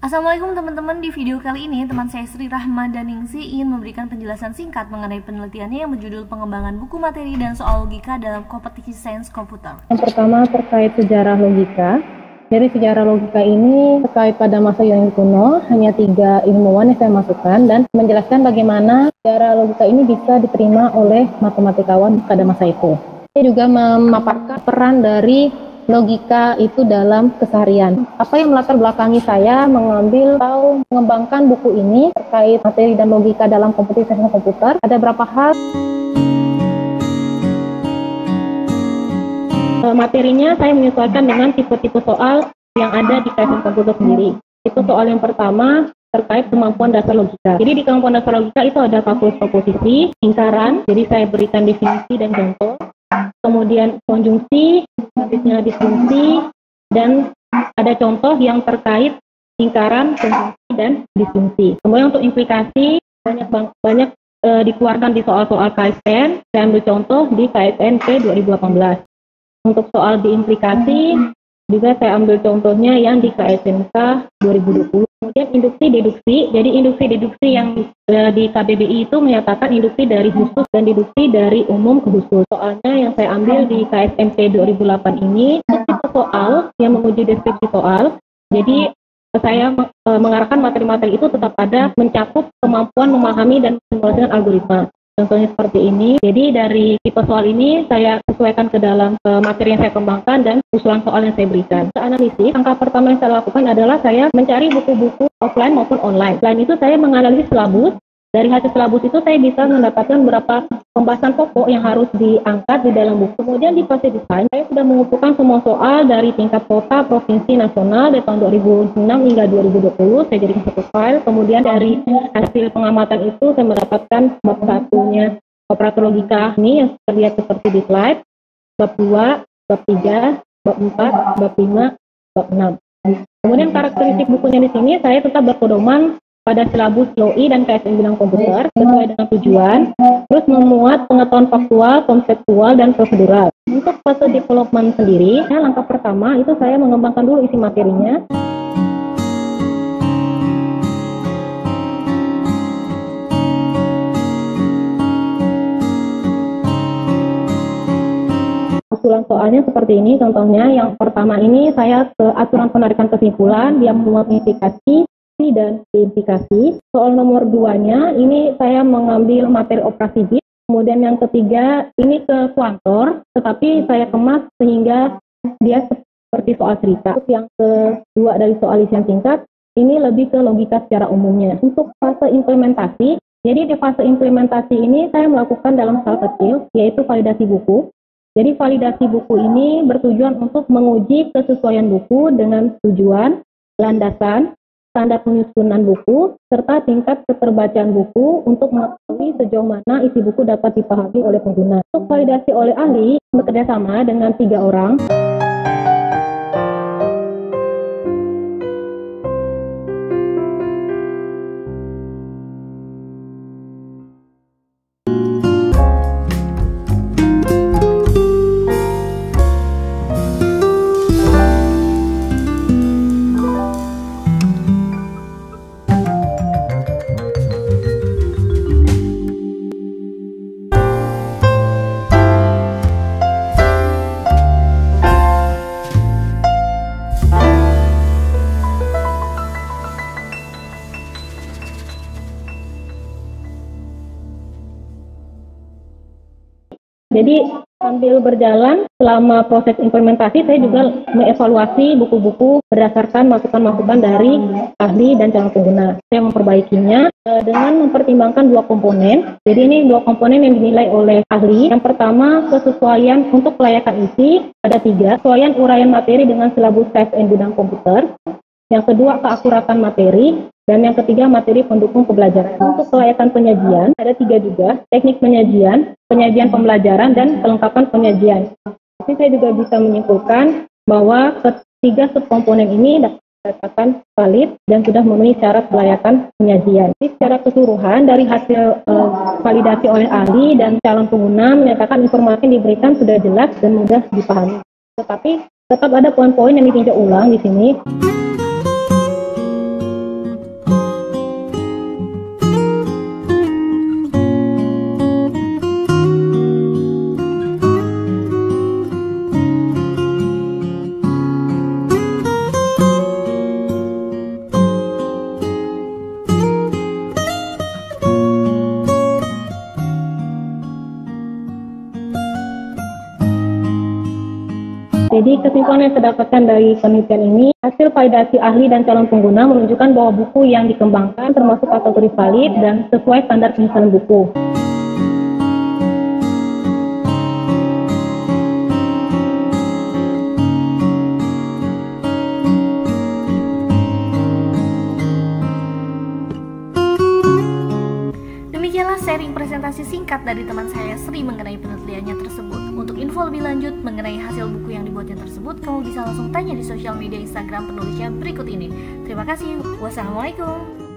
Assalamualaikum teman-teman, di video kali ini teman saya Sri Rahmadaningsi ingin memberikan penjelasan singkat mengenai penelitiannya yang berjudul pengembangan buku materi dan soal logika dalam kompetisi sains komputer. Yang pertama terkait sejarah logika. Jadi sejarah logika ini terkait pada masa yang kuno, hanya 3 ilmuwan yang saya masukkan dan menjelaskan bagaimana sejarah logika ini bisa diterima oleh matematikawan pada masa itu. Saya juga memaparkan peran dari logika itu dalam keseharian. Apa yang melatar belakangi saya mengambil atau mengembangkan buku ini terkait materi dan logika dalam kompetisi sains komputer. Ada beberapa hal. Materinya saya menyesuaikan dengan tipe-tipe soal yang ada di sains komputer sendiri. Itu soal yang pertama terkait kemampuan dasar logika. Jadi di kemampuan dasar logika itu ada kalkulus proposisi, lingkaran, jadi saya berikan definisi dan contoh. Kemudian konjungsi, selanjutnya disjungsi, dan ada contoh yang terkait lingkaran, konjungsi, dan disjungsi. Kemudian untuk implikasi banyak dikeluarkan di soal-soal KSN. Saya ambil contoh di KSN P 2018. Untuk soal diimplikasi juga saya ambil contohnya yang di KSNK 2020. Kemudian induksi deduksi. Jadi induksi deduksi yang di KBBI itu menyatakan induksi dari khusus dan deduksi dari umum ke khusus. Soalnya yang saya ambil di KSMP 2008 ini tipe soal yang menguji deskripsi soal. Jadi saya mengarahkan materi-materi itu tetap ada mencakup kemampuan memahami dan mensimulasikan algoritma. Contohnya seperti ini. Jadi dari tipe soal ini saya sesuaikan ke dalam materi yang saya kembangkan dan usulan soal yang saya berikan. Analisis, langkah pertama yang saya lakukan adalah saya mencari buku-buku offline maupun online. Selain itu saya menganalisis silabus. Dari hasil silabus itu saya bisa mendapatkan beberapa pembahasan pokok yang harus diangkat di dalam buku. Kemudian di fase desain, saya sudah mengumpulkan semua soal dari tingkat kota, provinsi, nasional dari tahun 2006 hingga 2020. Saya jadikan satu file. Kemudian dari hasil pengamatan itu saya mendapatkan bab satunya operator logika ini yang terlihat seperti di slide, bab 2, bab 3, bab 4, bab 5, bab 6. Kemudian karakteristik bukunya di sini saya tetap berpedoman pada silabus LOI dan KSN bidang komputer sesuai dengan tujuan, terus memuat pengetahuan faktual, konseptual, dan prosedural. Untuk fase development sendiri, langkah pertama itu saya mengembangkan dulu isi materinya. Usulan soalnya seperti ini, contohnya yang pertama ini saya ke aturan penarikan kesimpulan, dia memuat implikasi dan implikasi. Soal nomor 2-nya ini saya mengambil materi operasi bit. Kemudian yang ketiga ini ke kuantor, tetapi saya kemas sehingga dia seperti soal cerita. Yang kedua dari soal isian singkat ini lebih ke logika secara umumnya. Untuk fase implementasi, jadi di fase implementasi ini saya melakukan dalam skala kecil, yaitu validasi buku. Jadi validasi buku ini bertujuan untuk menguji kesesuaian buku dengan tujuan, landasan, standar penyusunan buku, serta tingkat keterbacaan buku untuk mengetahui sejauh mana isi buku dapat dipahami oleh pengguna. Untuk validasi oleh ahli, bekerjasama dengan 3 orang. Jadi sambil berjalan selama proses implementasi saya juga mengevaluasi buku-buku berdasarkan masukan-masukan dari ahli dan calon pengguna. Saya memperbaikinya dengan mempertimbangkan 2 komponen. Jadi ini 2 komponen yang dinilai oleh ahli. Yang pertama kesesuaian untuk kelayakan isi, ada 3. Kesesuaian uraian materi dengan silabus KSN bidang komputer. Yang kedua keakuratan materi. Dan yang ketiga, materi pendukung pembelajaran. Untuk kelayakan penyajian, ada 3 juga. Teknik penyajian, penyajian pembelajaran, dan kelengkapan penyajian. Jadi saya juga bisa menyimpulkan bahwa ketiga subkomponen ini dapat dikatakan valid dan sudah memenuhi syarat kelayakan penyajian. Jadi secara keseluruhan, dari hasil validasi oleh ahli dan calon pengguna menyatakan informasi yang diberikan sudah jelas dan mudah dipahami. Tetapi tetap ada poin-poin yang ditinjau ulang di sini. kesimpulan yang saya dapatkan dari penelitian ini, hasil validasi ahli dan calon pengguna menunjukkan bahwa buku yang dikembangkan termasuk kategori valid dan sesuai standar penyimpanan buku. Demikianlah sharing presentasi singkat dari teman saya Sri mengenai penelitiannya tersebut. Untuk info lebih lanjut mengenai hasil buku yang dibuatnya tersebut, kamu bisa langsung tanya di sosial media Instagram penulisnya berikut ini. Terima kasih. Wassalamualaikum.